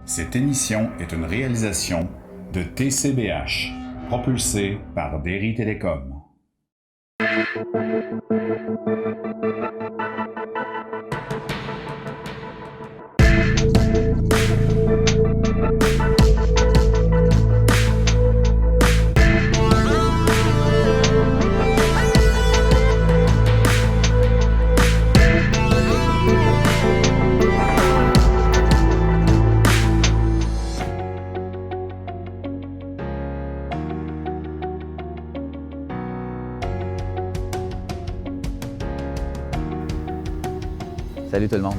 Cette émission est une réalisation de TCBH, propulsée par Derry Télécom. Salut tout le monde!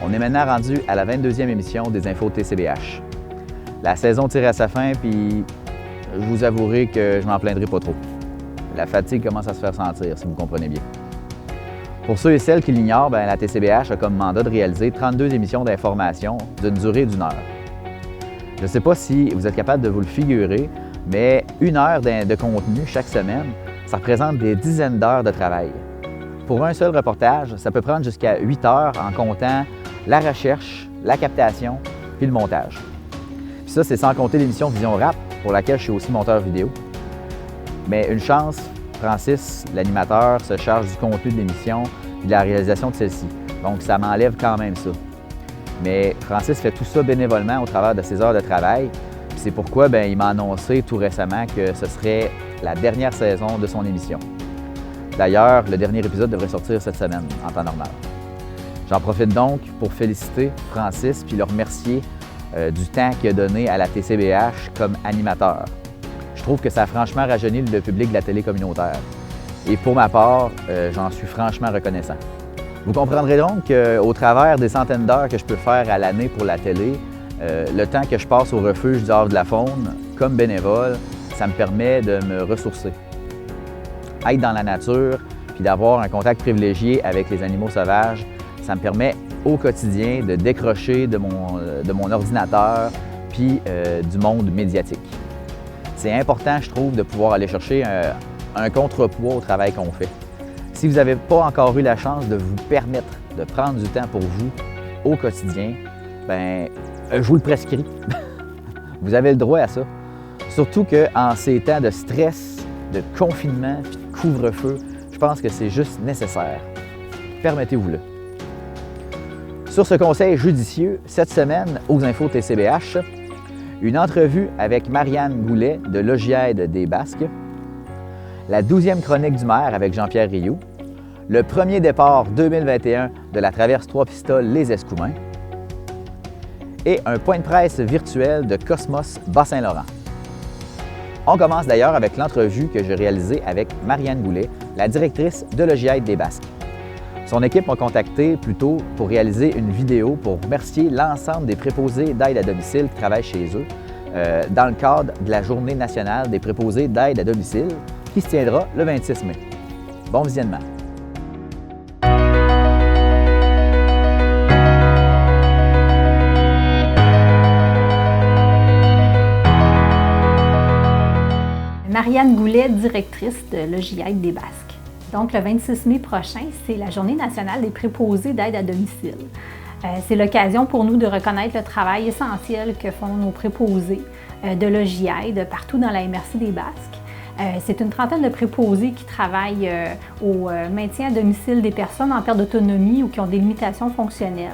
On est maintenant rendu à la 22e émission des Infos TCBH. La saison tire à sa fin, puis je vous avouerai que je m'en plaindrai pas trop. La fatigue commence à se faire sentir, si vous comprenez bien. Pour ceux et celles qui l'ignorent, la TCBH a comme mandat de réaliser 32 émissions d'information d'une durée d'1 heure. Je ne sais pas si vous êtes capable de vous le figurer, mais 1 heure de contenu chaque semaine, ça représente des dizaines d'heures de travail. Pour un seul reportage, ça peut prendre jusqu'à 8 heures en comptant la recherche, la captation puis le montage. Puis ça, c'est sans compter l'émission Vision Rap, pour laquelle je suis aussi monteur vidéo. Mais une chance, Francis, l'animateur, se charge du contenu de l'émission et de la réalisation de celle-ci. Donc, ça m'enlève quand même ça. Mais Francis fait tout ça bénévolement au travers de ses heures de travail. Puis c'est pourquoi il m'a annoncé tout récemment que ce serait la dernière saison de son émission. D'ailleurs, le dernier épisode devrait sortir cette semaine, en temps normal. J'en profite donc pour féliciter Francis puis le remercier du temps qu'il a donné à la TCBH comme animateur. Je trouve que ça a franchement rajeuni le public de la télé communautaire. Et pour ma part, j'en suis franchement reconnaissant. Vous comprendrez donc qu'au travers des centaines d'heures que je peux faire à l'année pour la télé, le temps que je passe au refuge du Havre de la Faune comme bénévole, ça me permet de me ressourcer. Être dans la nature, puis d'avoir un contact privilégié avec les animaux sauvages, ça me permet au quotidien de décrocher de mon ordinateur, puis du monde médiatique. C'est important, je trouve, de pouvoir aller chercher un contrepoids au travail qu'on fait. Si vous n'avez pas encore eu la chance de vous permettre de prendre du temps pour vous au quotidien, je vous le prescris. Vous avez le droit à ça. Surtout qu'en ces temps de stress, de confinement puis de couvre-feu, je pense que c'est juste nécessaire. Permettez-vous-le. Sur ce conseil judicieux, cette semaine, aux Infos TCBH, une entrevue avec Marianne Goulet de Logiaide des Basques, la 12e chronique du maire avec Jean-Pierre Rioux, le premier départ 2021 de la traverse Trois-Pistoles Les Escoumins et un point de presse virtuel de Cosmos Bas-Saint-Laurent. On commence d'ailleurs avec l'entrevue que j'ai réalisée avec Marianne Goulet, la directrice de Logiaide des Basques. Son équipe m'a contacté plus tôt pour réaliser une vidéo pour remercier l'ensemble des préposés d'aide à domicile qui travaillent chez eux dans le cadre de la Journée nationale des préposés d'aide à domicile qui se tiendra le 26 mai. Bon visionnement! Marianne Goulet, directrice de Logiaide des Basques. Donc, le 26 mai prochain, c'est la Journée nationale des préposés d'aide à domicile. C'est l'occasion pour nous de reconnaître le travail essentiel que font nos préposés de Logiaide partout dans la MRC des Basques. C'est une trentaine de préposés qui travaillent au maintien à domicile des personnes en perte d'autonomie ou qui ont des limitations fonctionnelles.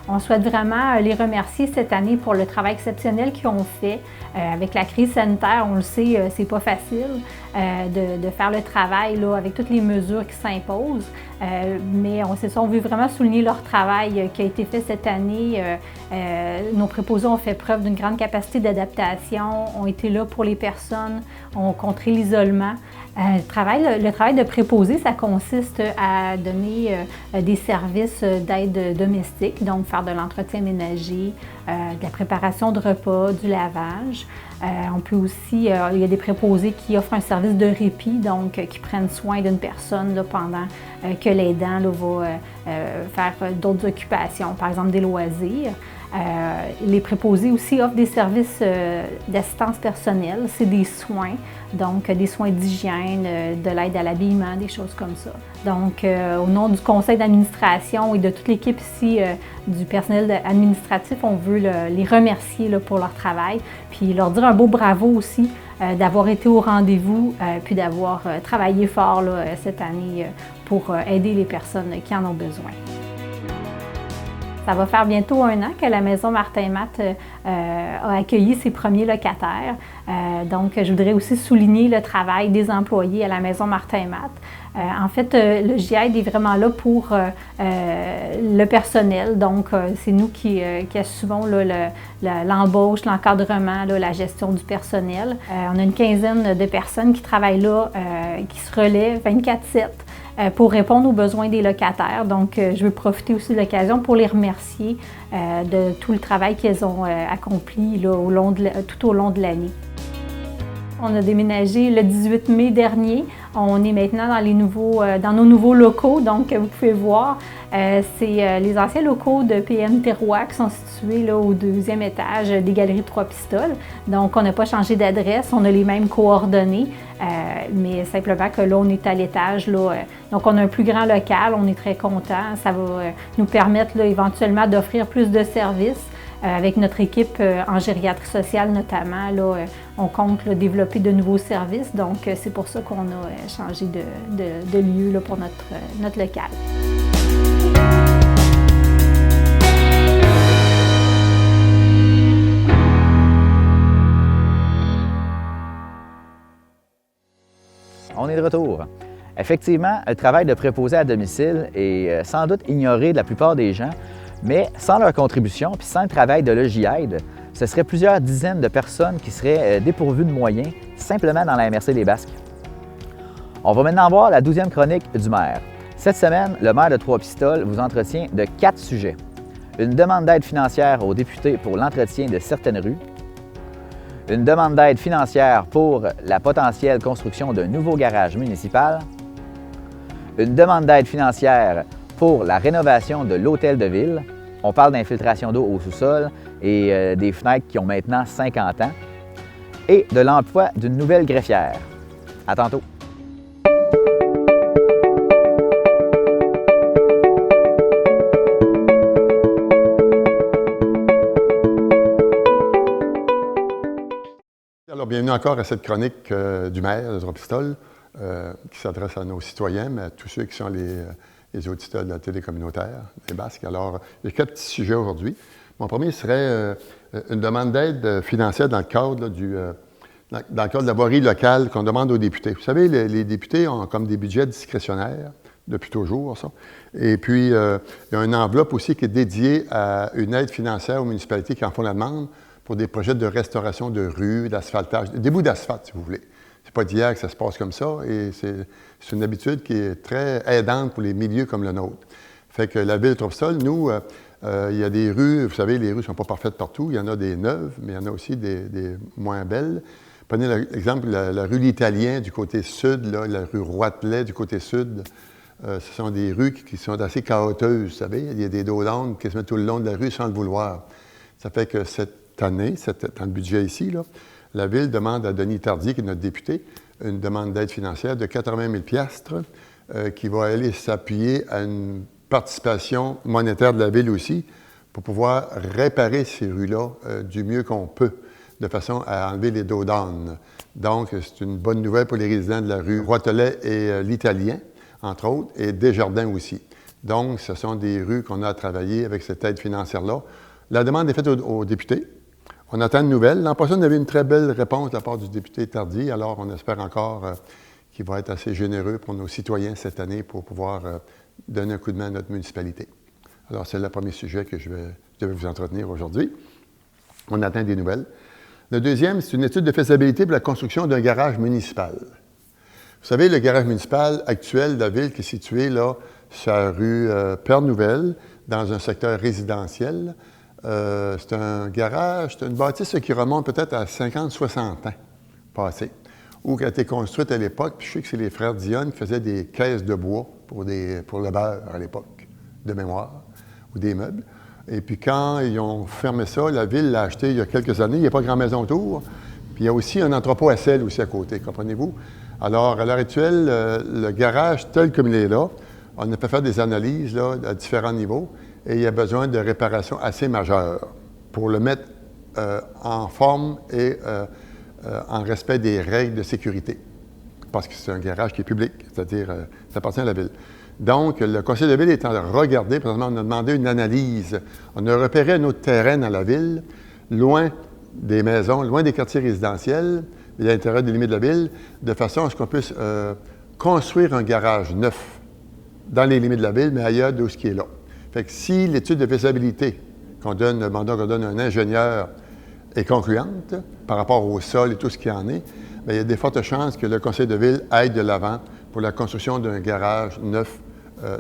On souhaite vraiment les remercier cette année pour le travail exceptionnel qu'ils ont fait. Avec la crise sanitaire, on le sait, c'est pas facile de faire le travail là, avec toutes les mesures qui s'imposent. Mais on veut vraiment souligner leur travail qui a été fait cette année. Nos préposés ont fait preuve d'une grande capacité d'adaptation, ont été là pour les personnes, ont contré l'isolement. Le travail de préposé, ça consiste à donner des services d'aide domestique, donc faire de l'entretien ménager, de la préparation de repas, du lavage. On peut aussi, il y a des préposés qui offrent un service de répit, donc qui prennent soin d'une personne là, pendant que l'aidant là, va faire d'autres occupations, par exemple des loisirs. Les préposés aussi offrent des services d'assistance personnelle, c'est des soins, donc des soins d'hygiène, de l'aide à l'habillement, des choses comme ça. Donc, au nom du conseil d'administration et de toute l'équipe ici du personnel administratif, on veut les remercier là, pour leur travail, puis leur dire un beau bravo aussi d'avoir été au rendez-vous, puis d'avoir travaillé fort là, cette année pour aider les personnes qui en ont besoin. Ça va faire bientôt 1 an que la Maison Martin-Matt a accueilli ses premiers locataires. Donc, je voudrais aussi souligner le travail des employés à la Maison Martin-Matt. En fait, le GIAID est vraiment là pour le personnel. Donc, c'est nous qui assumons l'embauche, l'encadrement, la gestion du personnel. On a une quinzaine de personnes qui travaillent là, qui se relaient 24/7. Pour répondre aux besoins des locataires. Donc, je veux profiter aussi de l'occasion pour les remercier de tout le travail qu'ils ont accompli là, tout au long de l'année. On a déménagé le 18 mai dernier. On est maintenant dans nos nouveaux locaux, donc vous pouvez voir, c'est les anciens locaux de PM Terroir qui sont situés là, au 2e étage des Galeries Trois-Pistoles. Donc, on n'a pas changé d'adresse, on a les mêmes coordonnées, mais simplement que là, on est à l'étage. Donc, on a un plus grand local, on est très contents. Ça va nous permettre là, éventuellement d'offrir plus de services. Avec notre équipe en gériatrie sociale notamment, là, on compte là, développer de nouveaux services. Donc, c'est pour ça qu'on a changé de lieu là, pour notre local. On est de retour. Effectivement, le travail de préposé à domicile est sans doute ignoré de la plupart des gens, mais sans leur contribution puis sans le travail de l'EJAID, ce serait plusieurs dizaines de personnes qui seraient dépourvues de moyens simplement dans la MRC des Basques. On va maintenant voir la 12e chronique du maire. Cette semaine, le maire de Trois-Pistoles vous entretient de 4 sujets. Une demande d'aide financière aux députés pour l'entretien de certaines rues, une demande d'aide financière pour la potentielle construction d'un nouveau garage municipal, une demande d'aide financière pour la rénovation de l'hôtel de ville. On parle d'infiltration d'eau au sous-sol et des fenêtres qui ont maintenant 50 ans, et de l'emploi d'une nouvelle greffière. À tantôt. Alors, bienvenue encore à cette chronique du maire de Trois-Pistoles qui s'adresse à nos citoyens, mais à tous ceux qui sont les auditeurs de la télé communautaire des Basques. Alors, il y a 4 petits sujets aujourd'hui. Mon premier serait une demande d'aide financière dans le cadre de la voirie locale qu'on demande aux députés. Vous savez, les députés ont comme des budgets discrétionnaires depuis toujours, ça. Et puis, il y a une enveloppe aussi qui est dédiée à une aide financière aux municipalités qui en font la demande pour des projets de restauration de rues, d'asphaltage, des bouts d'asphalte, si vous voulez. C'est pas d'hier que ça se passe comme ça, et c'est une habitude qui est très aidante pour les milieux comme le nôtre. Fait que la ville de Trois-Pistoles, nous, il y a des rues, vous savez, les rues ne sont pas parfaites partout. Il y en a des neuves, mais il y en a aussi des moins belles. Prenez l'exemple, la rue L'Italien du côté sud, là, la rue Roitelet du côté sud. Ce sont des rues qui sont assez chaotiques, vous savez. Il y a des dos d'âne qui se mettent tout le long de la rue sans le vouloir. Ça fait que cette année, dans le budget ici, là, la Ville demande à Denis Tardy, qui est notre député, une demande d'aide financière de 80 000 piastres qui va aller s'appuyer à une participation monétaire de la Ville aussi pour pouvoir réparer ces rues-là du mieux qu'on peut, de façon à enlever les dos d'âne. Donc, c'est une bonne nouvelle pour les résidents de la rue Roitelet et l'Italien, entre autres, et Desjardins aussi. Donc, ce sont des rues qu'on a à travailler avec cette aide financière-là. La demande est faite aux députés. On attend une nouvelle. L'an passé, on avait une très belle réponse de la part du député Tardy, alors on espère encore qu'il va être assez généreux pour nos citoyens cette année pour pouvoir donner un coup de main à notre municipalité. Alors, c'est le premier sujet que je devais vous entretenir aujourd'hui. On attend des nouvelles. Le deuxième, c'est une étude de faisabilité pour la construction d'un garage municipal. Vous savez, le garage municipal actuel de la ville qui est situé là, sur la rue Père-Nouvelle, dans un secteur résidentiel, c'est un garage, c'est une bâtisse qui remonte peut-être à 50-60 ans passés. ou qui a été construite à l'époque. Puis je sais que c'est les frères Dionne qui faisaient des caisses de bois pour le beurre à l'époque, de mémoire, ou des meubles. Et puis quand ils ont fermé ça, la ville l'a acheté il y a quelques années. Il n'y a pas grand maison autour. Puis il y a aussi un entrepôt à sel aussi à côté, comprenez-vous? Alors, à l'heure actuelle, le garage tel comme il est là, on a fait faire des analyses là, à différents niveaux et il y a besoin de réparations assez majeures pour le mettre en forme et en respect des règles de sécurité. Parce que c'est un garage qui est public, c'est-à-dire ça appartient à la ville. Donc, le conseil de ville est en train de regarder, présentement, on a demandé une analyse. On a repéré un autre terrain dans la ville, loin des maisons, loin des quartiers résidentiels, à l'intérieur des limites de la ville, de façon à ce qu'on puisse construire un garage neuf dans les limites de la ville, mais ailleurs de ce qui est là. Fait que si l'étude de faisabilité le mandat qu'on donne à un ingénieur est concluante par rapport au sol et tout ce qui en est, bien, il y a des fortes chances que le conseil de ville aille de l'avant pour la construction d'un garage neuf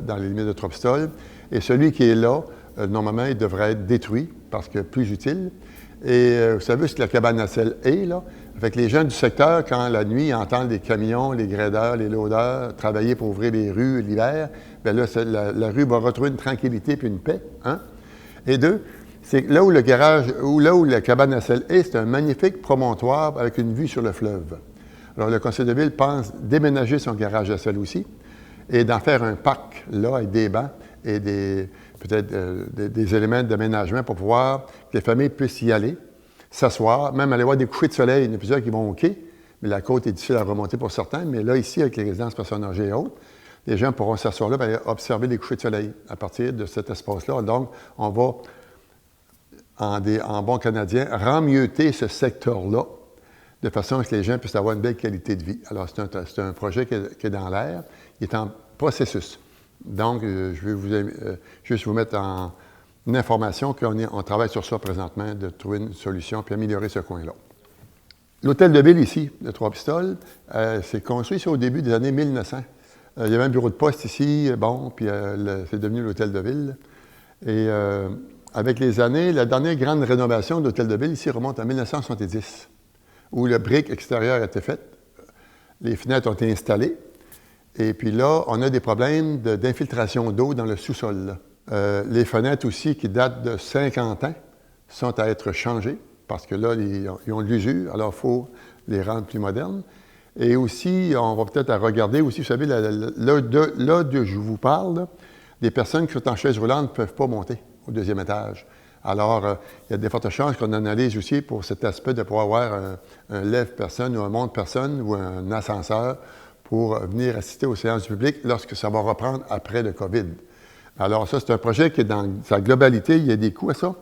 dans les limites de Trois-Pistoles. Et celui qui est là, normalement, il devrait être détruit parce que plus utile. Et vous savez ce que la cabane à sel est, là? Fait que les gens du secteur, quand la nuit, ils entendent les camions, les gradeurs, les loaders travailler pour ouvrir les rues l'hiver, bien là, la rue va retrouver une tranquillité puis une paix, hein? Et deux, c'est là où le garage, ou là où la cabane à sel est, c'est un magnifique promontoire avec une vue sur le fleuve. Alors, le conseil de ville pense déménager son garage à sel aussi et d'en faire un parc, là, avec des bancs et peut-être des éléments d'aménagement pour pouvoir que les familles puissent y aller, s'asseoir, même aller voir des couchers de soleil. Il y en a plusieurs qui vont au quai, mais la côte est difficile à remonter pour certains. Mais là, ici, avec les résidences personnes âgées et autres, les gens pourront s'asseoir là et observer les couchers de soleil à partir de cet espace-là. Donc, on va, en bon canadien, remmieuter ce secteur-là de façon à ce que les gens puissent avoir une belle qualité de vie. Alors, c'est un projet qui est dans l'air, qui est en processus. Donc, je vais juste vous mettre en information qu'on travaille sur ça présentement, de trouver une solution puis améliorer ce coin-là. L'hôtel de ville ici, de Trois-Pistoles, c'est construit au début des années 1900. Il y avait un bureau de poste ici, puis c'est devenu l'hôtel de ville. Et avec les années, la dernière grande rénovation de l'hôtel de ville ici remonte à 1970, où le brick extérieur a été fait, les fenêtres ont été installées, et puis là, on a des problèmes d'infiltration d'eau dans le sous-sol. Les fenêtres aussi, qui datent de 50 ans, sont à être changées, parce que là, ils ont de l'usure, alors il faut les rendre plus modernes. Et aussi, on va peut-être regarder aussi, vous savez, là de je vous parle, là, des personnes qui sont en chaise roulante ne peuvent pas monter au deuxième étage. Alors, il y a de fortes chances qu'on analyse aussi pour cet aspect de pouvoir avoir un lève-personne ou un monte-personne ou un ascenseur pour venir assister aux séances du public lorsque ça va reprendre après le COVID. Alors ça, c'est un projet qui est dans sa globalité, il y a des coûts à ça.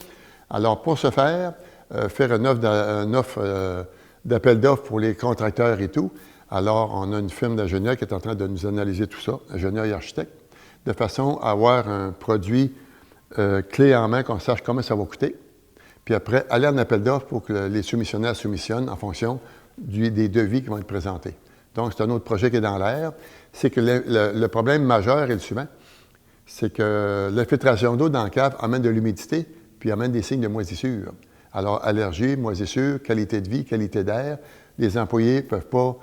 Alors pour ce faire une offre d'appel d'offres pour les contracteurs et tout, alors on a une firme d'ingénieurs qui est en train de nous analyser tout ça, ingénieurs et architectes, de façon à avoir un produit clé en main, qu'on sache comment ça va coûter, puis après aller en appel d'offres pour que les soumissionnaires soumissionnent en fonction des devis qui vont être présentés. Donc, c'est un autre projet qui est dans l'air. C'est que le problème majeur est le suivant, c'est que l'infiltration d'eau dans la cave amène de l'humidité, puis amène des signes de moisissure. Alors, allergie, moisissure, qualité de vie, qualité d'air, les employés ne peuvent pas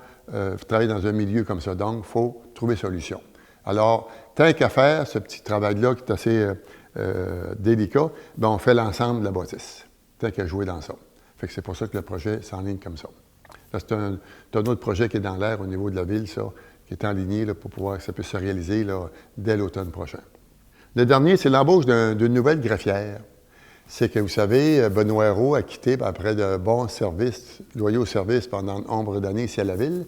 travailler dans un milieu comme ça. Donc, il faut trouver solution. Alors, tant qu'à faire ce petit travail-là qui est assez délicat, bien, on fait l'ensemble de la bâtisse, tant qu'à jouer dans ça. Fait que c'est pour ça que le projet s'enligne comme ça. Là, c'est un autre projet qui est dans l'air au niveau de la ville, ça, qui est enligné là, pour pouvoir que ça puisse se réaliser là, dès l'automne prochain. Le dernier, c'est l'embauche d'une nouvelle greffière. C'est que, vous savez, Benoît Hérault a quitté après de bons services, loyaux services pendant nombre d'années ici à la ville.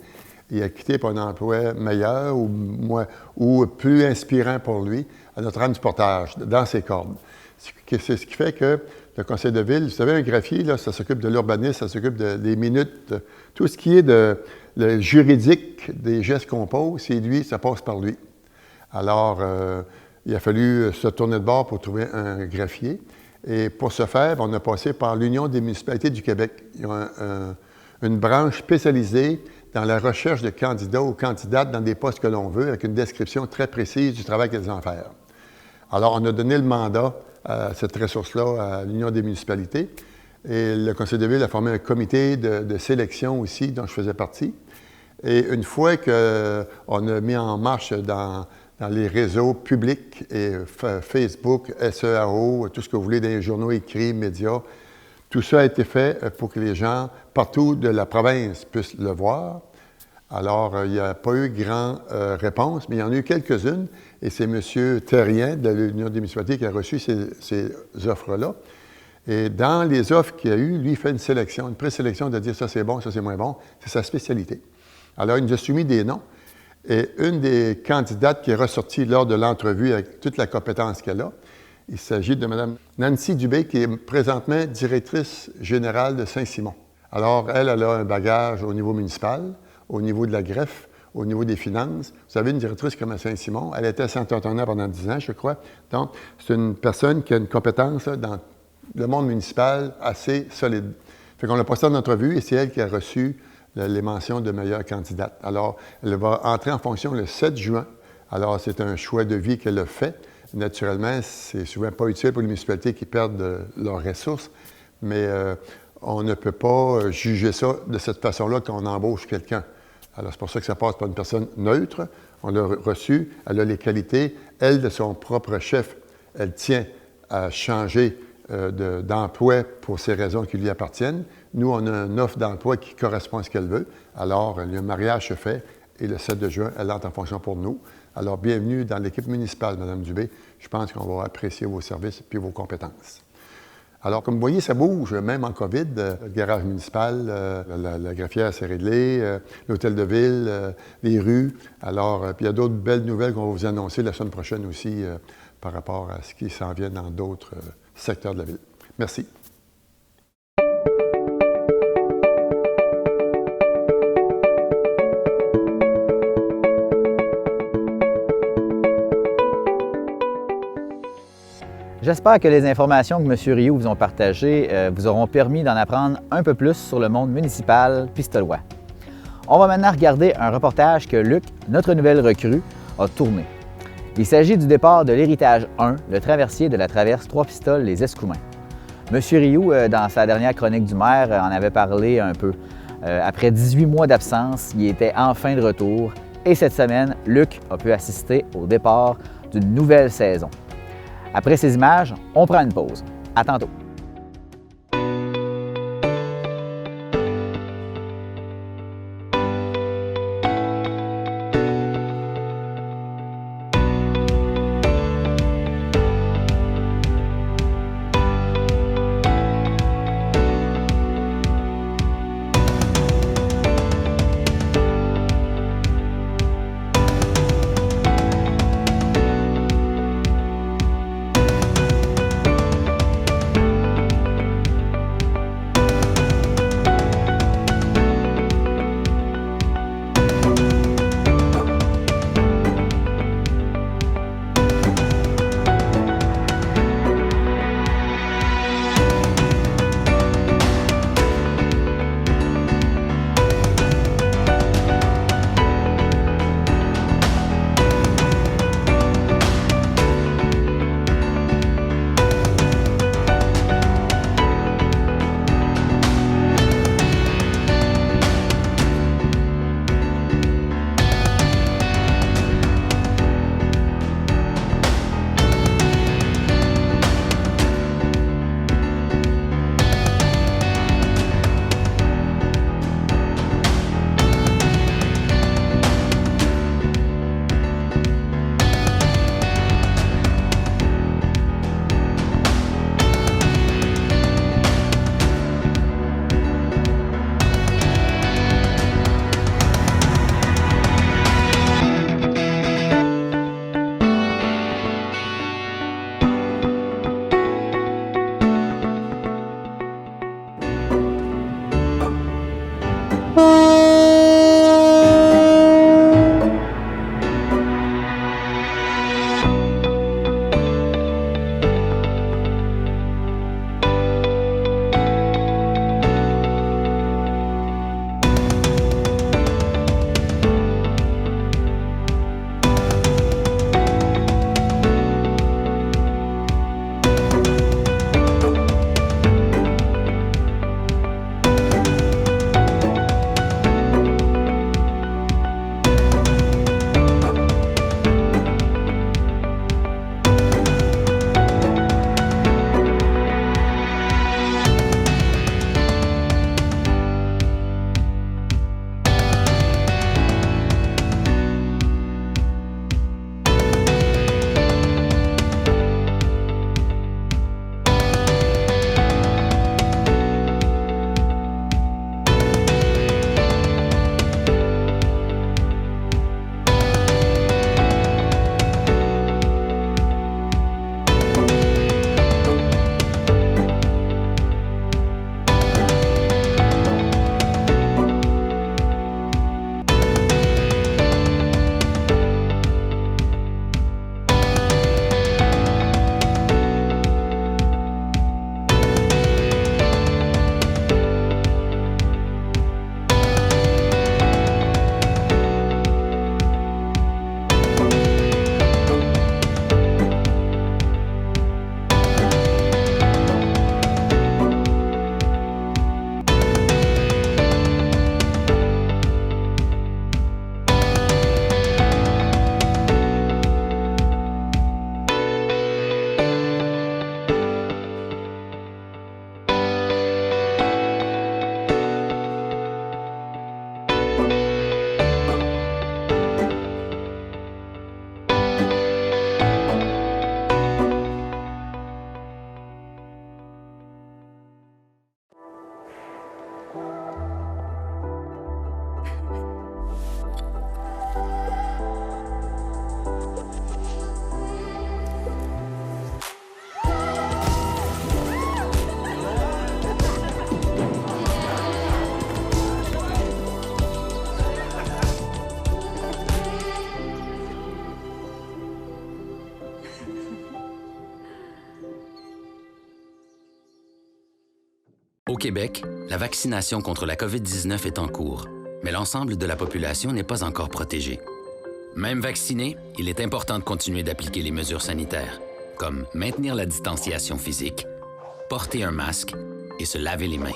Il a quitté pour un emploi meilleur ou plus inspirant pour lui à Notre-Dame du Portage, dans ses cordes. C'est ce qui fait que le conseil de ville, vous savez, un greffier, là, ça s'occupe de l'urbanisme, ça s'occupe des minutes, tout ce qui est le juridique des gestes qu'on pose, c'est lui, ça passe par lui. Alors, il a fallu se tourner de bord pour trouver un greffier. Et pour ce faire, on a passé par l'Union des municipalités du Québec. Ils ont une branche spécialisée dans la recherche de candidats ou candidates dans des postes que l'on veut, avec une description très précise du travail qu'elles ont à faire. Alors, on a donné le mandat à cette ressource-là à l'Union des municipalités. Et le conseil de ville a formé un comité de sélection aussi, dont je faisais partie. Et une fois qu'on a mis en marche dans les réseaux publics et Facebook, SEAO, tout ce que vous voulez, dans les journaux écrits, médias, tout ça a été fait pour que les gens partout de la province puissent le voir. Alors, il n'y a pas eu grand réponse, mais il y en a eu quelques-unes. Et c'est M. Terrien de l'Union des municipalités qui a reçu ces offres-là. Et dans les offres qu'il y a eu, lui, il fait une sélection, une présélection de dire ça c'est bon, ça c'est moins bon. C'est sa spécialité. Alors, il nous a soumis des noms. Et une des candidates qui est ressortie lors de l'entrevue avec toute la compétence qu'elle a, il s'agit de Mme Nancy Dubé, qui est présentement directrice générale de Saint-Simon. Alors, elle a un bagage au niveau municipal, au niveau de la greffe, au niveau des finances. Vous savez, une directrice comme à Saint-Simon, elle était à Saint-Antonin pendant 10 ans, je crois. Donc, c'est une personne qui a une compétence dans le monde municipal assez solide. Fait qu'on l'a passé en entrevue et c'est elle qui a reçu les mentions de meilleure candidate. Alors, elle va entrer en fonction le 7 juin. Alors, c'est un choix de vie qu'elle a fait. Naturellement, c'est souvent pas utile pour les municipalités qui perdent leurs ressources, mais on ne peut pas juger ça de cette façon-là quand on embauche quelqu'un. Alors, c'est pour ça que ça passe par une personne neutre. On l'a reçue, elle a les qualités. Elle, de son propre chef, elle tient à changer d'emploi pour ces raisons qui lui appartiennent. Nous, on a une offre d'emploi qui correspond à ce qu'elle veut. Alors, le mariage se fait et le 7 juin, elle entre en fonction pour nous. Alors, bienvenue dans l'équipe municipale, Mme Dubé. Je pense qu'on va apprécier vos services et vos compétences. Alors, comme vous voyez, ça bouge, même en COVID. Le garage municipal, la greffière s'est réglée, l'hôtel de ville, les rues. Alors, puis il y a d'autres belles nouvelles qu'on va vous annoncer la semaine prochaine aussi par rapport à ce qui s'en vient dans d'autres secteurs de la ville. Merci. J'espère que les informations que M. Rioux vous ont partagées vous auront permis d'en apprendre un peu plus sur le monde municipal pistolois. On va maintenant regarder un reportage que Luc, notre nouvelle recrue, a tourné. Il s'agit du départ de l'Héritage 1, le traversier de la traverse Trois-Pistoles-les-Escoumins. M. Rioux, dans sa dernière chronique du maire, en avait parlé un peu. Après 18 mois d'absence, il était enfin de retour et cette semaine, Luc a pu assister au départ d'une nouvelle saison. Après ces images, on prend une pause. À tantôt. Au Québec, la vaccination contre la COVID-19 est en cours, mais l'ensemble de la population n'est pas encore protégée. Même vacciné, il est important de continuer d'appliquer les mesures sanitaires, comme maintenir la distanciation physique, porter un masque et se laver les mains.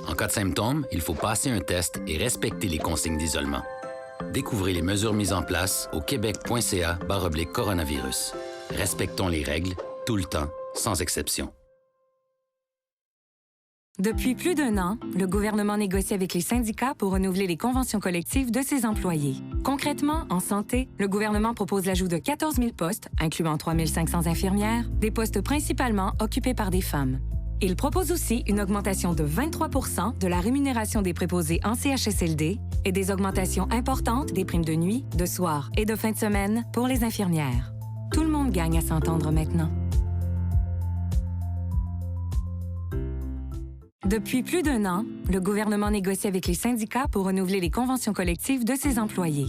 En cas de symptômes, il faut passer un test et respecter les consignes d'isolement. Découvrez les mesures mises en place au québec.ca/coronavirus. Respectons les règles, tout le temps, sans exception. Depuis plus d'1 an, le gouvernement négocie avec les syndicats pour renouveler les conventions collectives de ses employés. Concrètement, en santé, le gouvernement propose l'ajout de 14 000 postes, incluant 3 500 infirmières, des postes principalement occupés par des femmes. Il propose aussi une augmentation de 23 % de la rémunération des préposés en CHSLD et des augmentations importantes des primes de nuit, de soir et de fin de semaine pour les infirmières. Tout le monde gagne à s'entendre maintenant. Depuis plus d'1 an, le gouvernement négocie avec les syndicats pour renouveler les conventions collectives de ses employés.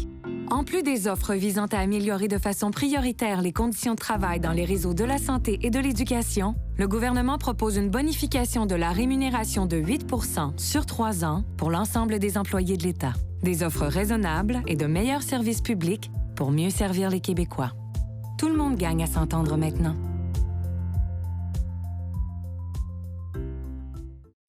En plus des offres visant à améliorer de façon prioritaire les conditions de travail dans les réseaux de la santé et de l'éducation, le gouvernement propose une bonification de la rémunération de 8 % sur 3 ans pour l'ensemble des employés de l'État. Des offres raisonnables et de meilleurs services publics pour mieux servir les Québécois. Tout le monde gagne à s'entendre maintenant.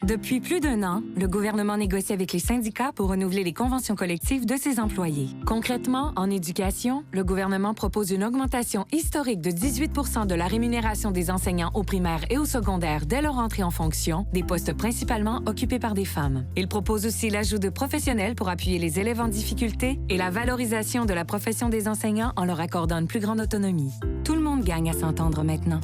Depuis plus d'1 an, le gouvernement négocie avec les syndicats pour renouveler les conventions collectives de ses employés. Concrètement, en éducation, le gouvernement propose une augmentation historique de 18 % de la rémunération des enseignants au primaire et au secondaire dès leur entrée en fonction, des postes principalement occupés par des femmes. Il propose aussi l'ajout de professionnels pour appuyer les élèves en difficulté et la valorisation de la profession des enseignants en leur accordant une plus grande autonomie. Tout le monde gagne à s'entendre maintenant.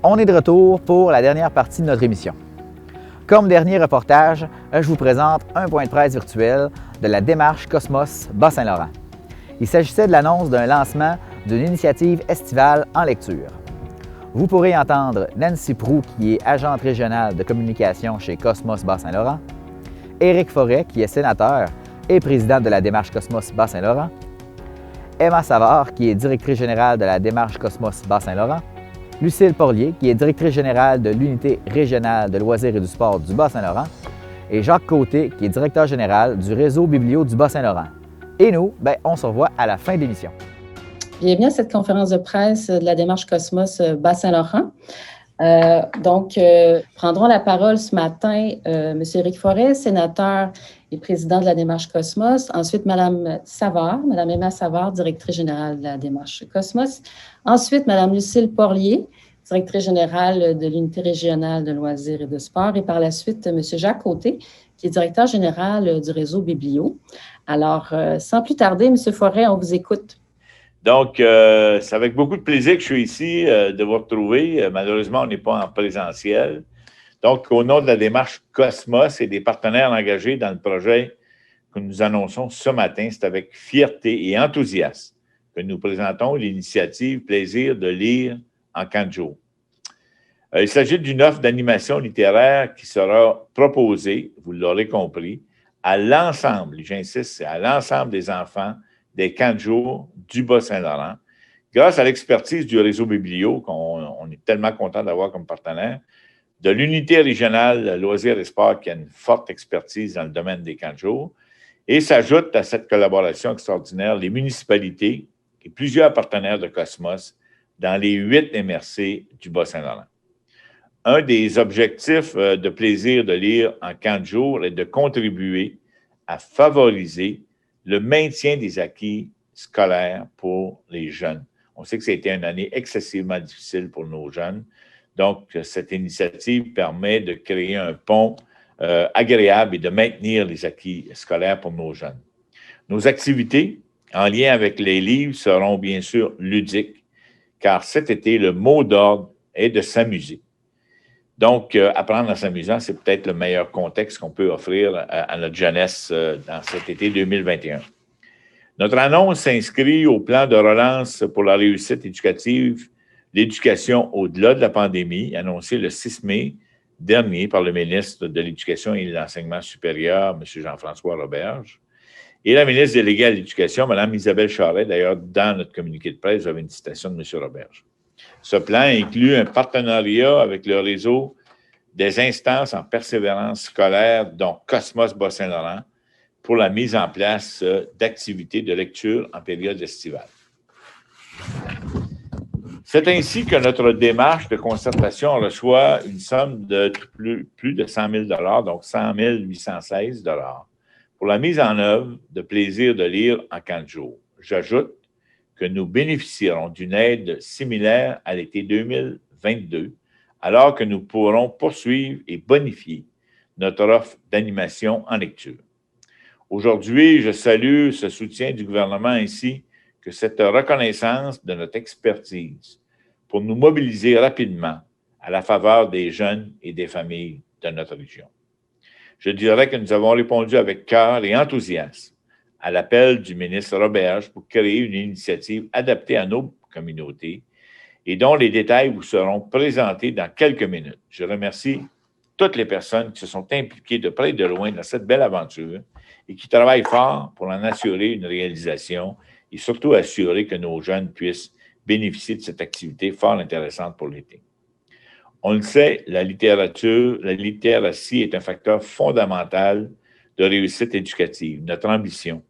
On est de retour pour la dernière partie de notre émission. Comme dernier reportage, je vous présente un point de presse virtuel de la démarche Cosmos Bas-Saint-Laurent. Il s'agissait de l'annonce d'un lancement d'une initiative estivale en lecture. Vous pourrez entendre Nancy Proulx, qui est agente régionale de communication chez Cosmos Bas-Saint-Laurent, Éric Forêt, qui est sénateur et président de la démarche Cosmos Bas-Saint-Laurent, Emma Savard, qui est directrice générale de la démarche Cosmos Bas-Saint-Laurent, Lucille Porlier, qui est directrice générale de l'Unité régionale de loisirs et du sport du Bas-Saint-Laurent, et Jacques Côté, qui est directeur général du réseau Biblio du Bas-Saint-Laurent. Et nous, on se revoit à la fin de l'émission. Bienvenue à cette conférence de presse de la démarche Cosmos Bas-Saint-Laurent. Prendront la parole ce matin M. Éric Forêt, sénateur et président de la démarche Cosmos. Ensuite, Mme Savard, Mme Emma Savard, directrice générale de la démarche Cosmos. Ensuite, Mme Lucille Porlier, directrice générale de l'Unité régionale de loisirs et de sport. Et par la suite, M. Jacques Côté, qui est directeur général du réseau Biblio. Alors, sans plus tarder, M. Forêt, on vous écoute. Donc, c'est avec beaucoup de plaisir que je suis ici de vous retrouver. Malheureusement, on n'est pas en présentiel. Donc, au nom de la démarche Cosmos et des partenaires engagés dans le projet que nous annonçons ce matin, c'est avec fierté et enthousiasme que nous présentons l'initiative Plaisir de lire en 4 jours. Il s'agit d'une offre d'animation littéraire qui sera proposée, vous l'aurez compris, à l'ensemble, j'insiste, c'est à l'ensemble des enfants des 4 jours du Bas-Saint-Laurent, grâce à l'expertise du réseau Biblio, qu'on est tellement content d'avoir comme partenaire, de l'Unité régionale loisirs et sport qui a une forte expertise dans le domaine des 4 jours, et s'ajoute à cette collaboration extraordinaire les municipalités et plusieurs partenaires de Cosmos dans les 8 MRC du Bas-Saint-Laurent. Un des objectifs de Plaisir de lire en 4 jours est de contribuer à favoriser le maintien des acquis scolaires pour les jeunes. On sait que ça a été une année excessivement difficile pour nos jeunes. Donc, cette initiative permet de créer un pont agréable et de maintenir les acquis scolaires pour nos jeunes. Nos activités en lien avec les livres seront bien sûr ludiques, car cet été, le mot d'ordre est de s'amuser. Donc, apprendre en s'amusant, c'est peut-être le meilleur contexte qu'on peut offrir à notre jeunesse dans cet été 2021. Notre annonce s'inscrit au plan de relance pour la réussite éducative, l'éducation au-delà de la pandémie, annoncé le 6 mai dernier par le ministre de l'Éducation et de l'Enseignement supérieur, M. Jean-François Roberge, et la ministre déléguée à l'Éducation, Mme Isabelle Charret. D'ailleurs, dans notre communiqué de presse, j'avais une citation de M. Roberge. Ce plan inclut un partenariat avec le réseau des instances en persévérance scolaire, dont Cosmos Bas-Saint-Laurent, pour la mise en place d'activités de lecture en période estivale. C'est ainsi que notre démarche de concertation reçoit une somme de plus de 100 000 $, donc 100 816 $, pour la mise en œuvre de Plaisir de lire en 4 jours. J'ajoute que nous bénéficierons d'une aide similaire à l'été 2022, alors que nous pourrons poursuivre et bonifier notre offre d'animation en lecture. Aujourd'hui, je salue ce soutien du gouvernement ainsi que cette reconnaissance de notre expertise pour nous mobiliser rapidement à la faveur des jeunes et des familles de notre région. Je dirais que nous avons répondu avec cœur et enthousiasme à l'appel du ministre Roberge pour créer une initiative adaptée à nos communautés et dont les détails vous seront présentés dans quelques minutes. Je remercie toutes les personnes qui se sont impliquées de près et de loin dans cette belle aventure et qui travaillent fort pour en assurer une réalisation et surtout assurer que nos jeunes puissent bénéficier de cette activité fort intéressante pour l'été. On le sait, la littératie est un facteur fondamental de réussite éducative. Notre ambition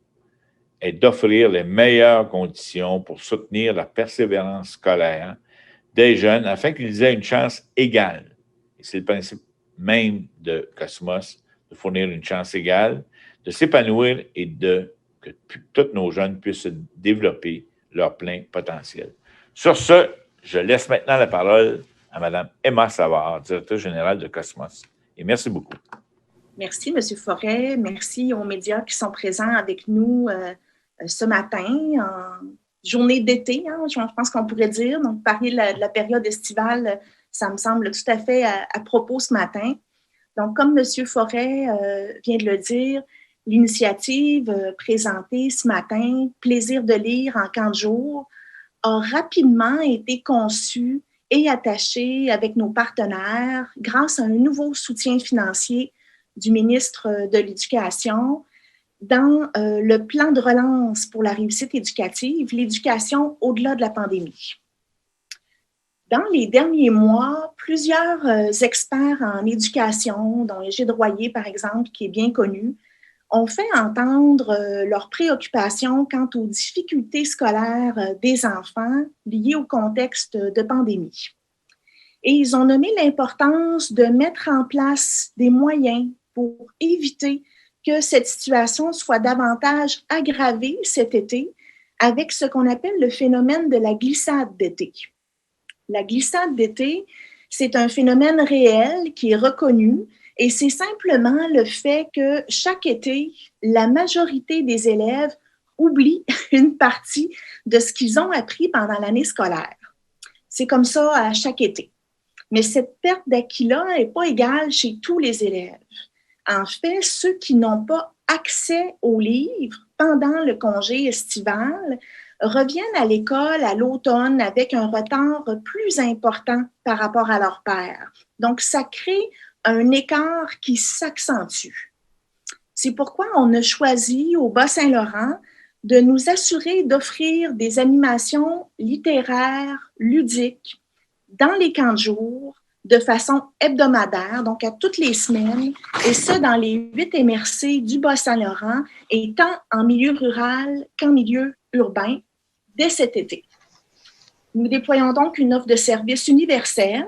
est d'offrir les meilleures conditions pour soutenir la persévérance scolaire des jeunes afin qu'ils aient une chance égale. Et c'est le principe même de Cosmos, de fournir une chance égale, de s'épanouir et que tous nos jeunes puissent développer leur plein potentiel. Sur ce, je laisse maintenant la parole à Mme Emma Savard, directrice générale de Cosmos. Et merci beaucoup. Merci, M. Forêt. Merci aux médias qui sont présents avec nous ce matin, en journée d'été, je pense qu'on pourrait dire. Donc, parler de la période estivale, ça me semble tout à fait à propos ce matin. Donc, comme M. Forêt vient de le dire, l'initiative présentée ce matin, Plaisir de lire en 4 jours, a rapidement été conçue et attachée avec nos partenaires grâce à un nouveau soutien financier du ministre de l'Éducation dans le plan de relance pour la réussite éducative, l'éducation au-delà de la pandémie. Dans les derniers mois, plusieurs experts en éducation, dont Égide Royer, par exemple, qui est bien connu, ont fait entendre leurs préoccupations quant aux difficultés scolaires des enfants liées au contexte de pandémie. Et ils ont nommé l'importance de mettre en place des moyens pour éviter que cette situation soit davantage aggravée cet été avec ce qu'on appelle le phénomène de la glissade d'été. La glissade d'été, c'est un phénomène réel qui est reconnu et c'est simplement le fait que chaque été, la majorité des élèves oublient une partie de ce qu'ils ont appris pendant l'année scolaire. C'est comme ça à chaque été. Mais cette perte d'acquis-là n'est pas égale chez tous les élèves. En fait, ceux qui n'ont pas accès aux livres pendant le congé estival reviennent à l'école à l'automne avec un retard plus important par rapport à leur père. Donc, ça crée un écart qui s'accentue. C'est pourquoi on a choisi au Bas-Saint-Laurent de nous assurer d'offrir des animations littéraires, ludiques, dans les camps de jour, de façon hebdomadaire, donc à toutes les semaines, et ce, dans les 8 MRC du Bas-Saint-Laurent, et tant en milieu rural qu'en milieu urbain, dès cet été. Nous déployons donc une offre de services universelle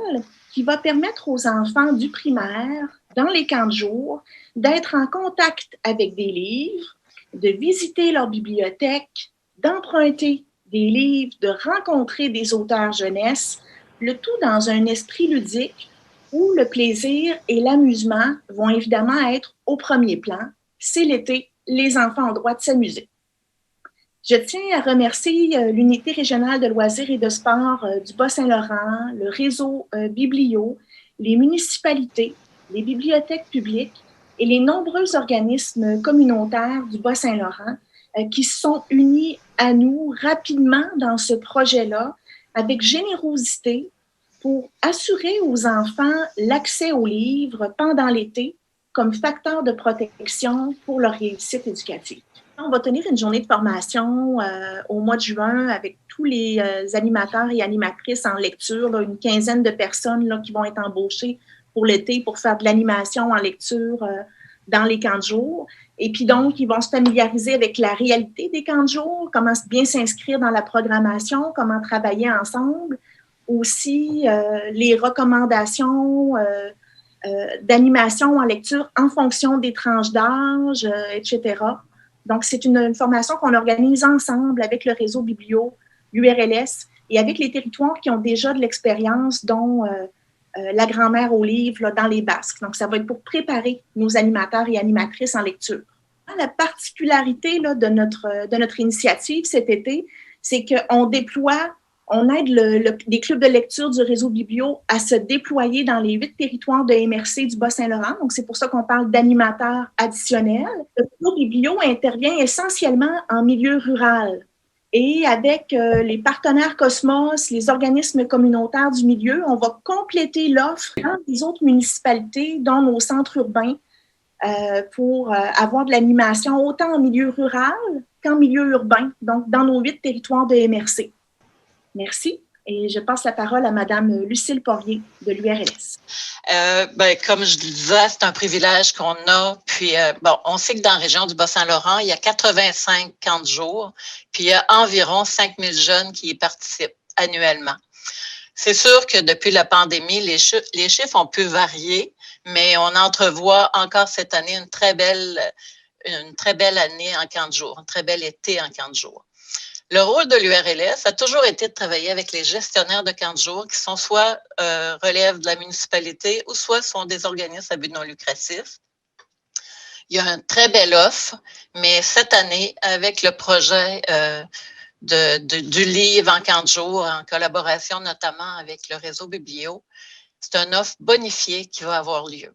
qui va permettre aux enfants du primaire, dans les camps de jour, d'être en contact avec des livres, de visiter leur bibliothèque, d'emprunter des livres, de rencontrer des auteurs jeunesse, le tout dans un esprit ludique où le plaisir et l'amusement vont évidemment être au premier plan. C'est l'été, les enfants ont le droit de s'amuser. Je tiens à remercier l'Unité régionale de loisirs et de sport du Bas-Saint-Laurent, le réseau Biblio, les municipalités, les bibliothèques publiques et les nombreux organismes communautaires du Bas-Saint-Laurent qui se sont unis à nous rapidement dans ce projet-là avec générosité pour assurer aux enfants l'accès aux livres pendant l'été comme facteur de protection pour leur réussite éducative. On va tenir une journée de formation au mois de juin avec tous les animateurs et animatrices en lecture, là, une quinzaine de personnes là, qui vont être embauchées pour l'été pour faire de l'animation en lecture dans les camps de jour. Et puis donc, ils vont se familiariser avec la réalité des camps de jour, comment bien s'inscrire dans la programmation, comment travailler ensemble. Aussi, les recommandations d'animation en lecture en fonction des tranches d'âge, etc. Donc, c'est une formation qu'on organise ensemble avec le réseau Biblio, l'URLS, et avec les territoires qui ont déjà de l'expérience, dont la grand-mère au livre là, dans les Basques. Donc, ça va être pour préparer nos animateurs et animatrices en lecture. La particularité là, de notre initiative cet été, c'est qu'on déploie, on aide les clubs de lecture du réseau Biblio à se déployer dans les 8 territoires de MRC du Bas-Saint-Laurent. Donc, c'est pour ça qu'on parle d'animateurs additionnels. Le réseau Biblio intervient essentiellement en milieu rural. Et avec les partenaires Cosmos, les organismes communautaires du milieu, on va compléter l'offre dans les autres municipalités, dont nos centres urbains, pour avoir de l'animation autant en milieu rural qu'en milieu urbain, donc dans nos 8 territoires de MRC. Merci. Et je passe la parole à Mme Lucille Poirier de l'URLS. Comme je disais, c'est un privilège qu'on a. Puis, on sait que dans la région du Bas-Saint-Laurent, il y a 85 camps de jour, puis il y a environ 5000 jeunes qui y participent annuellement. C'est sûr que depuis la pandémie, les chiffres ont pu varier, mais on entrevoit encore cette année une très belle année en camp de jour, un très bel été en camp de jour. Le rôle de l'URLS a toujours été de travailler avec les gestionnaires de camps de jour qui sont soit relèvent de la municipalité ou soit sont des organismes à but non lucratif. Il y a une très belle offre, mais cette année, avec le projet du livre en camp de jour, en collaboration notamment avec le réseau Biblio, c'est une offre bonifiée qui va avoir lieu.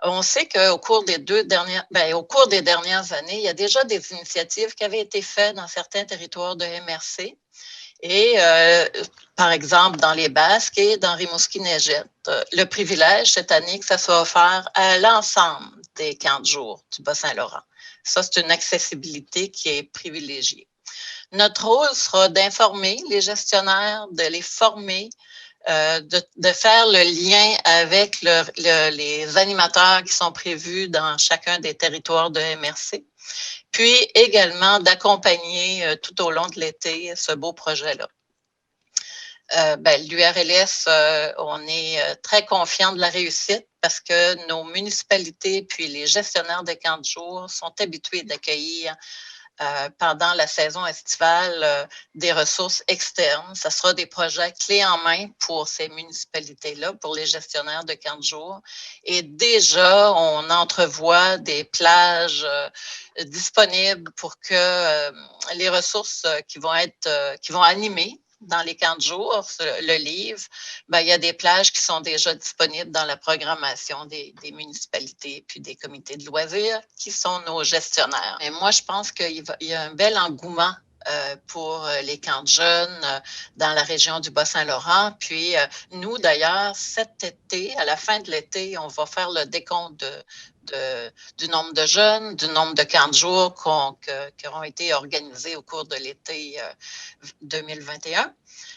On sait qu'au cours des dernières années, il y a déjà des initiatives qui avaient été faites dans certains territoires de MRC et, par exemple, dans les Basques et dans Rimouski-Neigette. Le privilège cette année que ça soit offert à l'ensemble des camps de jour du Bas-Saint-Laurent. Ça, c'est une accessibilité qui est privilégiée. Notre rôle sera d'informer les gestionnaires, de les former, de faire le lien avec les animateurs qui sont prévus dans chacun des territoires de MRC, puis également d'accompagner tout au long de l'été ce beau projet-là. L'URLS, on est très confiant de la réussite parce que nos municipalités puis les gestionnaires de camps de jour sont habitués d'accueillir pendant la saison estivale des ressources externes. Ça sera des projets clés en main pour ces municipalités-là, pour les gestionnaires de camps de jour. Et déjà, on entrevoit des plages disponibles pour que les ressources qui vont animer dans les camps de jour, le livre, il y a des plages qui sont déjà disponibles dans la programmation des municipalités puis des comités de loisirs qui sont nos gestionnaires. Et moi, je pense qu'il y a un bel engouement pour les camps de jeunes dans la région du Bas-Saint-Laurent. Puis nous, d'ailleurs, cet été, à la fin de l'été, on va faire le décompte du nombre de jeunes, du nombre de camps de jour qui auront été organisés au cours de l'été 2021.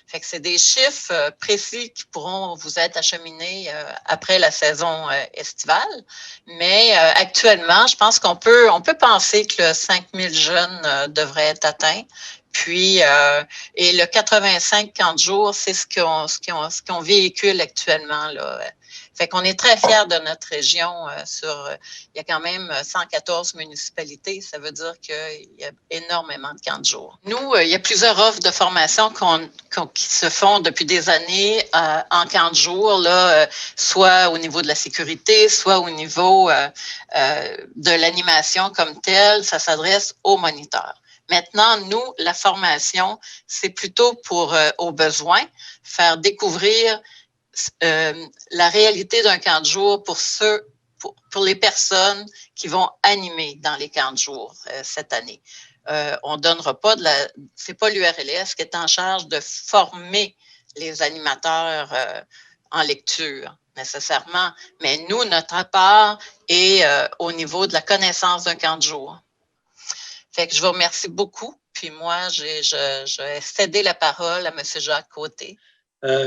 Fait que c'est des chiffres précis qui pourront vous être acheminés après la saison estivale. Mais actuellement, je pense qu'on peut penser que le 5000 jeunes devrait être atteint. Puis, et le 85 camps de jour, c'est ce qu'on véhicule actuellement, là. Fait qu'on est très fiers de notre région. Il y a quand même 114 municipalités. Ça veut dire qu'il y a énormément de camps de jour. Nous, il y a plusieurs offres de formation qui se font depuis des années en camp de jour, là, soit au niveau de la sécurité, soit au niveau de l'animation comme telle. Ça s'adresse aux moniteurs. Maintenant, nous, la formation, c'est plutôt aux besoins, faire découvrir la réalité d'un camp de jour pour les personnes qui vont animer dans les camps de jour cette année. On donnera pas c'est pas l'URLS qui est en charge de former les animateurs en lecture nécessairement, mais nous, notre part est au niveau de la connaissance d'un camp de jour. Fait que je vous remercie beaucoup Puis moi, je vais céder la parole à M. Jacques Côté.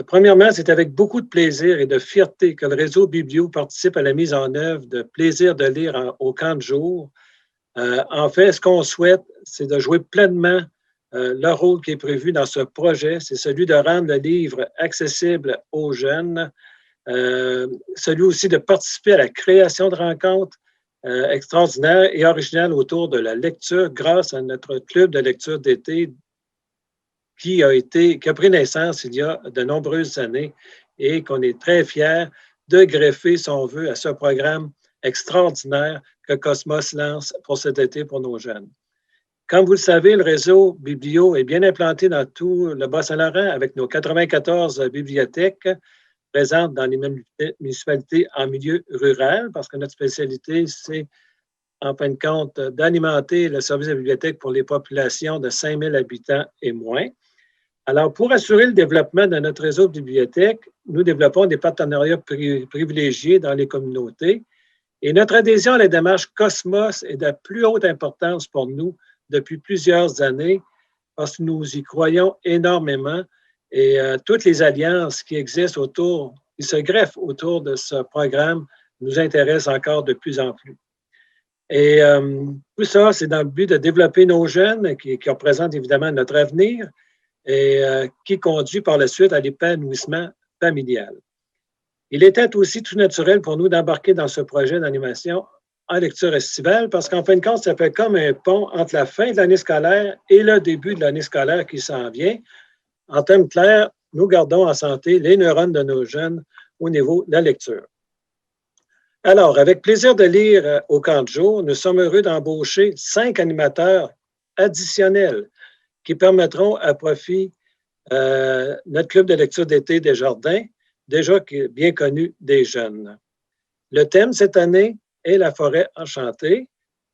Premièrement, c'est avec beaucoup de plaisir et de fierté que le réseau Biblio participe à la mise en œuvre de Plaisir de lire au camp de jour. En fait, ce qu'on souhaite, c'est de jouer pleinement le rôle qui est prévu dans ce projet, c'est celui de rendre le livre accessible aux jeunes, celui aussi de participer à la création de rencontres extraordinaires et originales autour de la lecture grâce à notre club de lecture d'été qui a pris naissance il y a de nombreuses années et qu'on est très fiers de greffer, si on veut, à ce programme extraordinaire que Cosmos lance pour cet été pour nos jeunes. Comme vous le savez, le réseau Biblio est bien implanté dans tout le Bas-Saint-Laurent avec nos 94 bibliothèques présentes dans les municipalités en milieu rural, parce que notre spécialité, c'est, en fin de compte, d'alimenter le service de bibliothèque pour les populations de 5 000 habitants et moins. Alors, pour assurer le développement de notre réseau de bibliothèques, nous développons des partenariats privilégiés dans les communautés. Et notre adhésion à la démarche Cosmos est de plus haute importance pour nous depuis plusieurs années parce que nous y croyons énormément et toutes les alliances qui existent autour, qui se greffent autour de ce programme nous intéressent encore de plus en plus. Et tout ça, c'est dans le but de développer nos jeunes qui représentent évidemment notre avenir et qui conduit par la suite à l'épanouissement familial. Il était aussi tout naturel pour nous d'embarquer dans ce projet d'animation en lecture estivale parce qu'en fin de compte, ça fait comme un pont entre la fin de l'année scolaire et le début de l'année scolaire qui s'en vient. En termes clairs, nous gardons en santé les neurones de nos jeunes au niveau de la lecture. Alors, avec plaisir de lire au camp de jour, nous sommes heureux d'embaucher 5 animateurs additionnels qui permettront à profit notre club de lecture d'été des Jardins, déjà bien connu des jeunes. Le thème cette année est la forêt enchantée.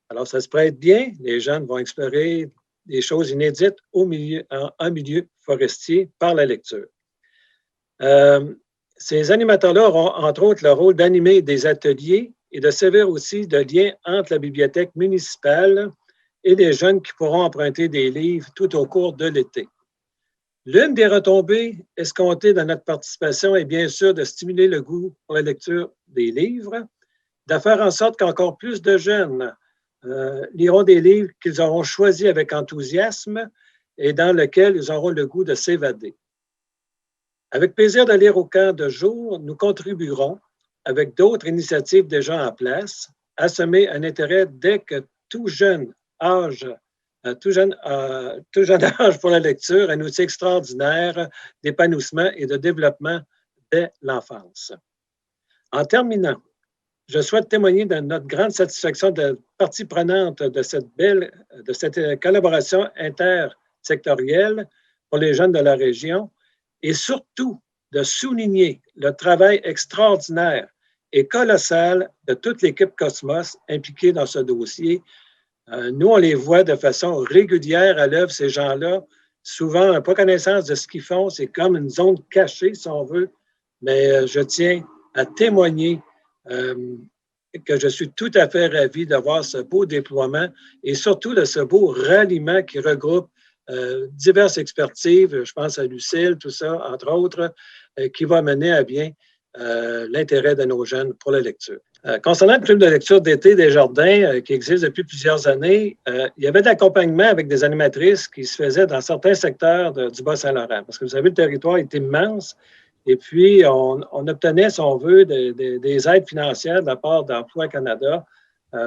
Alors, ça se prête bien. Les jeunes vont explorer des choses inédites en milieu forestier par la lecture. Ces animateurs-là auront, entre autres, le rôle d'animer des ateliers et de servir aussi de lien entre la bibliothèque municipale et les jeunes qui pourront emprunter des livres tout au cours de l'été. L'une des retombées escomptées dans notre participation est bien sûr de stimuler le goût pour la lecture des livres, de faire en sorte qu'encore plus de jeunes liront des livres qu'ils auront choisis avec enthousiasme et dans lesquels ils auront le goût de s'évader. Avec plaisir de lire au camp de jour, nous contribuerons, avec d'autres initiatives déjà en place, à semer un intérêt dès que tout jeune âge pour la lecture, un outil extraordinaire d'épanouissement et de développement dès l'enfance. En terminant, je souhaite témoigner de notre grande satisfaction de partie prenante de cette collaboration intersectorielle pour les jeunes de la région et surtout de souligner le travail extraordinaire et colossal de toute l'équipe Cosmos impliquée dans ce dossier. Nous, on les voit de façon régulière à l'œuvre, ces gens-là. Souvent, on n'a pas connaissance de ce qu'ils font. C'est comme une zone cachée, si on veut. Mais je tiens à témoigner que je suis tout à fait ravi de voir ce beau déploiement et surtout de ce beau ralliement qui regroupe diverses expertises. Je pense à Lucille, tout ça, entre autres, qui va mener à bien l'intérêt de nos jeunes pour la lecture. Concernant le club de lecture d'été des Jardins, qui existe depuis plusieurs années, il y avait de l'accompagnement avec des animatrices qui se faisaient dans certains secteurs du Bas-Saint-Laurent. Parce que vous savez, le territoire est immense. Et puis, on obtenait, si on veut, des aides financières de la part d'Emploi Canada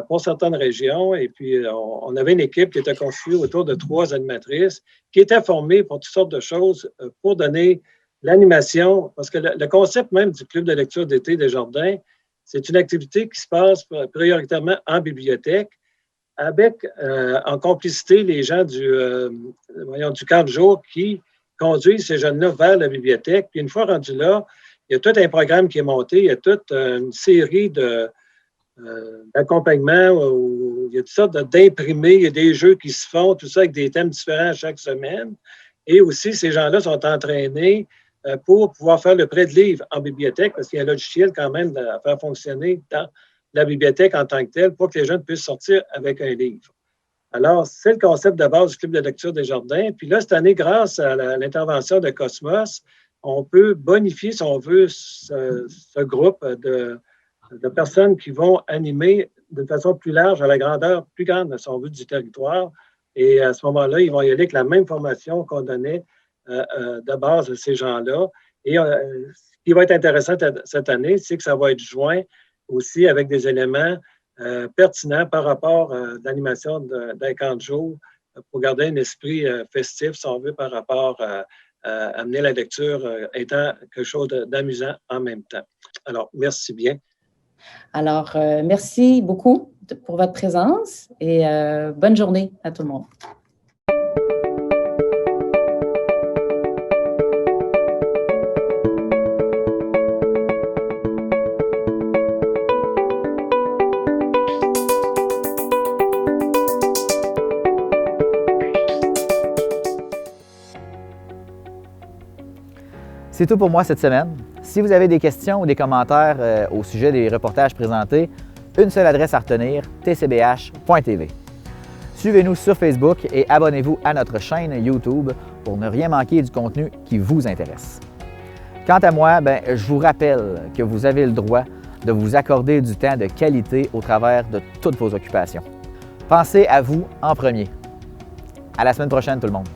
pour certaines régions. Et puis, on avait une équipe qui était constituée autour de 3 animatrices qui étaient formées pour toutes sortes de choses pour donner l'animation. Parce que le concept même du club de lecture d'été des Jardins, c'est une activité qui se passe prioritairement en bibliothèque avec, en complicité, les gens du camp de jour qui conduisent ces jeunes-là vers la bibliothèque. Puis une fois rendus là, il y a tout un programme qui est monté, il y a toute une série d'accompagnements où il y a toutes sortes d'imprimés, il y a des jeux qui se font, tout ça avec des thèmes différents chaque semaine. Et aussi, ces gens-là sont entraînés pour pouvoir faire le prêt de livres en bibliothèque, parce qu'il y a un logiciel quand même à faire fonctionner dans la bibliothèque en tant que telle pour que les jeunes puissent sortir avec un livre. Alors, c'est le concept de base du Club de lecture des jardins. Puis là, cette année, grâce à l'intervention de Cosmos, on peut bonifier, si on veut, ce groupe de personnes qui vont animer de façon plus large, à la grandeur plus grande, si on veut, du territoire. Et à ce moment-là, ils vont y aller avec la même formation qu'on donnait de base à ces gens-là. Et ce qui va être intéressant cette année, c'est que ça va être joint aussi avec des éléments pertinents par rapport à l'animation d'un camp de jour pour garder un esprit festif, si on veut, par rapport à amener la lecture étant quelque chose d'amusant en même temps. Alors, merci bien. Alors, merci beaucoup pour votre présence et bonne journée à tout le monde. C'est tout pour moi cette semaine. Si vous avez des questions ou des commentaires au sujet des reportages présentés, une seule adresse à retenir, tcbh.tv. Suivez-nous sur Facebook et abonnez-vous à notre chaîne YouTube pour ne rien manquer du contenu qui vous intéresse. Quant à moi, je vous rappelle que vous avez le droit de vous accorder du temps de qualité au travers de toutes vos occupations. Pensez à vous en premier. À la semaine prochaine, tout le monde.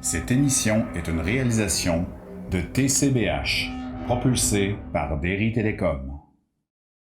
Cette émission est une réalisation de TCBH, propulsée par Derry Télécom.